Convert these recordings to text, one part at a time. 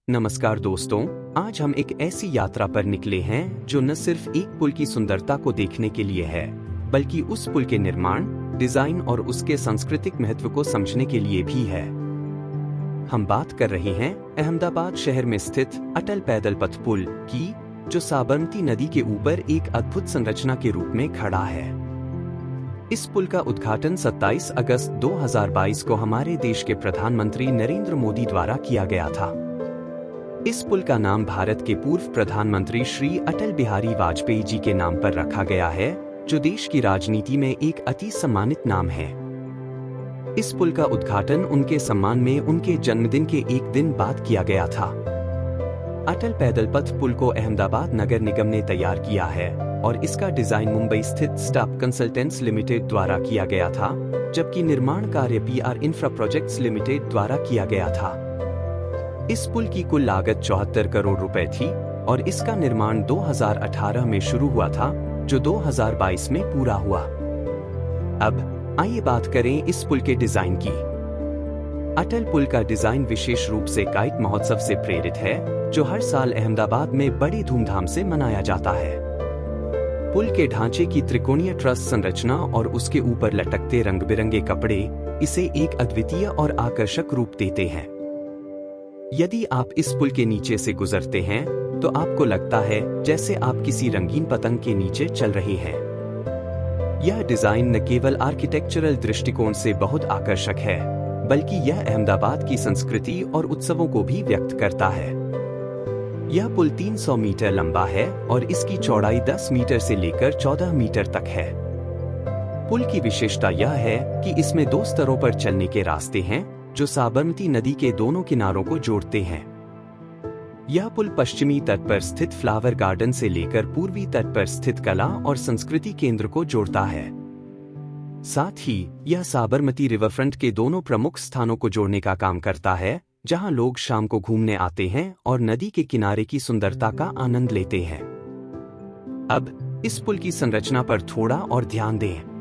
नमस्कार दोस्तों, आज हम एक ऐसी यात्रा पर निकले हैं जो न सिर्फ एक पुल की सुंदरता को देखने के लिए है, बल्कि उस पुल के निर्माण, डिजाइन और उसके सांस्कृतिक महत्व को समझने के लिए भी है। हम बात कर रहे हैं अहमदाबाद शहर में स्थित अटल पैदल पथ पुल की, जो साबरमती नदी के ऊपर एक अद्भुत संरचना के रूप में खड़ा है। इस पुल का उद्घाटन 27 अगस्त 2022 को हमारे देश के प्रधानमंत्री नरेंद्र मोदी द्वारा किया गया था। इस पुल का नाम भारत के पूर्व प्रधानमंत्री श्री अटल बिहारी वाजपेयी जी के नाम पर रखा गया है, जो देश की राजनीति में एक अति सम्मानित नाम है। इस पुल का उद्घाटन उनके सम्मान में उनके जन्मदिन के एक दिन बाद किया गया था। अटल पैदल पथ पुल को अहमदाबाद नगर निगम ने तैयार किया है और इसका डिजाइन मुंबई स्थित स्टाफ कंसल्टेंट्स लिमिटेड द्वारा किया गया था, जबकि निर्माण कार्य PR इंफ्रा प्रोजेक्ट्स लिमिटेड द्वारा किया गया था। इस पुल की कुल लागत 74 करोड़ रुपए थी और इसका निर्माण 2018 में शुरू हुआ था, जो 2022 में पूरा हुआ। अब आइए बात करें इस पुल के डिजाइन की। अटल पुल का डिजाइन विशेष रूप से काइट महोत्सव से प्रेरित है, जो हर साल अहमदाबाद में बड़ी धूमधाम से मनाया जाता है। पुल के ढांचे की त्रिकोणीय ट्रस संरचना और उसके ऊपर लटकते रंग बिरंगे कपड़े इसे एक अद्वितीय और आकर्षक रूप देते हैं। यदि आप इस पुल के नीचे से गुजरते हैं तो आपको लगता है जैसे आप किसी रंगीन पतंग के नीचे चल रहे हैं। यह डिजाइन न केवल आर्किटेक्चरल दृष्टिकोण से बहुत आकर्षक है, बल्कि यह अहमदाबाद की संस्कृति और उत्सवों को भी व्यक्त करता है। यह पुल 300 मीटर लंबा है और इसकी चौड़ाई 10 मीटर से लेकर 14 मीटर तक है। पुल की विशेषता यह है कि इसमें 2 स्तरों पर चलने के रास्ते हैं, जो साबरमती नदी के दोनों किनारों को जोड़ते हैं। यह पुल पश्चिमी तट पर स्थित फ्लावर गार्डन से लेकर पूर्वी तट पर स्थित कला और संस्कृति केंद्र को जोड़ता है। साथ ही यह साबरमती रिवरफ्रंट के दोनों प्रमुख स्थानों को जोड़ने का काम करता है, जहां लोग शाम को घूमने आते हैं और नदी के किनारे की सुंदरता का आनंद लेते हैं। अब इस पुल की संरचना पर थोड़ा और ध्यान दें।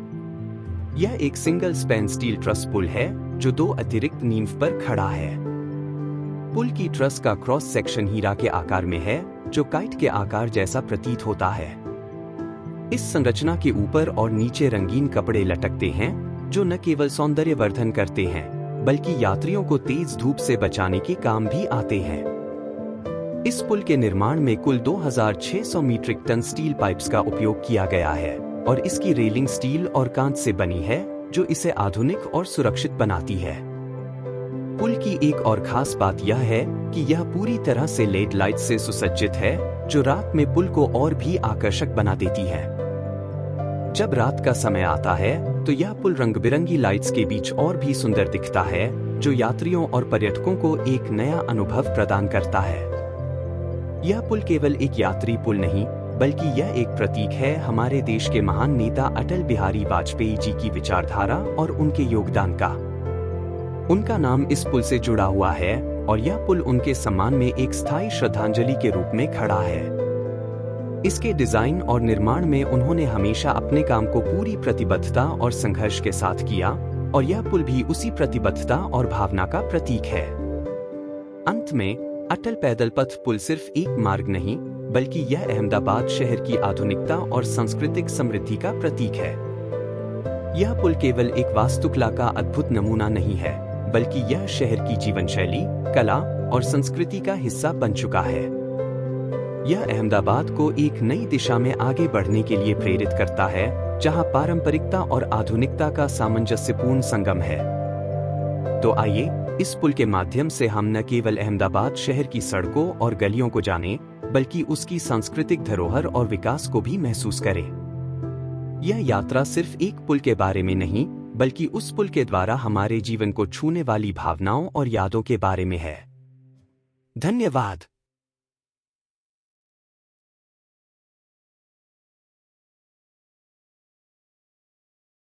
यह एक सिंगल स्पैन स्टील ट्रस पुल है, जो 2 अतिरिक्त नींव पर खड़ा है। पुल की ट्रस का क्रॉस सेक्शन हीरा के आकार में है, जो काइट के आकार जैसा प्रतीत होता है। इस संरचना के ऊपर और नीचे रंगीन कपड़े लटकते हैं, जो न केवल सौंदर्यवर्धन करते हैं, बल्कि यात्रियों को तेज धूप से बचाने के काम भी आते हैं। इस पुल के निर्माण में कुल 2600 मीट्रिक टन स्टील पाइप्स का उपयोग किया गया है और इसकी रेलिंग स्टील और कांच से बनी है, जो इसे आधुनिक और सुरक्षित बनाती है। पुल की एक और खास बात यह है कि यह पूरी तरह से लेड लाइट से सुसज्जित है, जो रात में पुल को और भी आकर्षक बना देती है। जब रात का समय आता है तो यह पुल रंग बिरंगी लाइट्स के बीच और भी सुंदर दिखता है, जो यात्रियों और पर्यटकों को एक नया अनुभव प्रदान करता है। यह पुल केवल एक यात्री पुल नहीं, बल्कि यह एक प्रतीक है हमारे देश के महान नेता अटल बिहारी वाजपेयी जी की विचारधारा और उनके योगदान का। उनका नाम इस पुल से जुड़ा हुआ है और यह पुल उनके सम्मान में एक स्थायी श्रद्धांजलि के रूप में खड़ा है। इसके डिजाइन और निर्माण में उन्होंने हमेशा अपने काम को पूरी प्रतिबद्धता और संघर्ष के साथ किया और यह पुल भी उसी प्रतिबद्धता और भावना का प्रतीक है। अंत में अटल पैदल पथ पुल सिर्फ एक मार्ग नहीं, बल्कि यह अहमदाबाद शहर की आधुनिकता और सांस्कृतिक समृद्धि का प्रतीक है। यह पुल केवल एक वास्तुकला का अद्भुत नमूना नहीं है, बल्कि यह शहर की जीवन शैली, कला और संस्कृति का हिस्सा बन चुका है। यह अहमदाबाद को एक नई दिशा में आगे बढ़ने के लिए प्रेरित करता है, जहां पारंपरिकता और आधुनिकता का सामंजस्यपूर्ण संगम है। तो आइए इस पुल के माध्यम से हम न केवल अहमदाबाद शहर की सड़कों और गलियों को जानें, बल्कि उसकी सांस्कृतिक धरोहर और विकास को भी महसूस करें। यह यात्रा सिर्फ एक पुल के बारे में नहीं, बल्कि उस पुल के द्वारा हमारे जीवन को छूने वाली भावनाओं और यादों के बारे में है। धन्यवाद।